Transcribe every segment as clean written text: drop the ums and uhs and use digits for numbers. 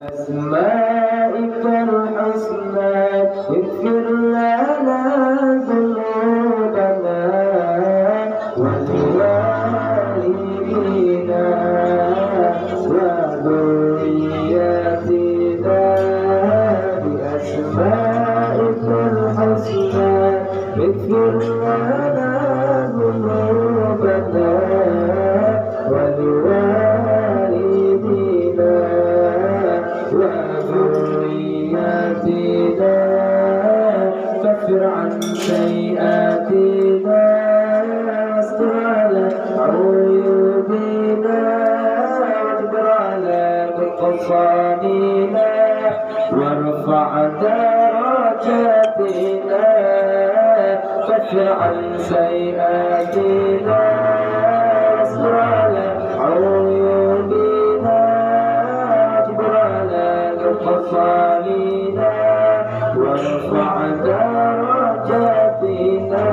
أسمائك الحسنى اغفر لنا ذنوبنا ولوالدينا وذرياتنا بأسمائك الحسنى اغفر لنا ذنوبنا ولوالدينا وذرياتنا كفر عن سيئاتنا واستر على عيوبنا واجبر على نقصاننا وارفع درجاتنا كفر عن سيئاتنا واستر على عيوبنا مصالينا وارفع درجاتنا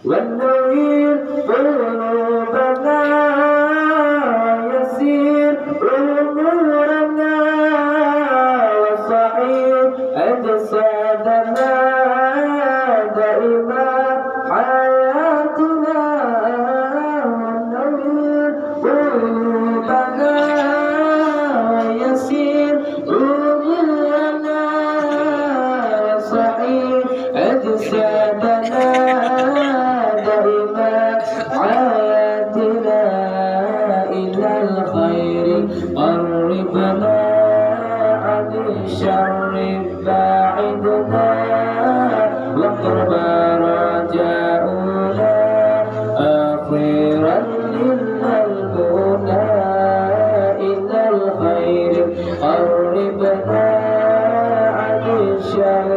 والنوير قلوبنا ويسير أمورنا وصحيح أجسادنا دائما حياتنا والنوير قلوبنا أجسادنا دائما حياتنا إلى الخير قربنا عن الشر باعدنا واقرب رجاؤنا آخرا لنا المنى إلى الخير قربنا عن الشر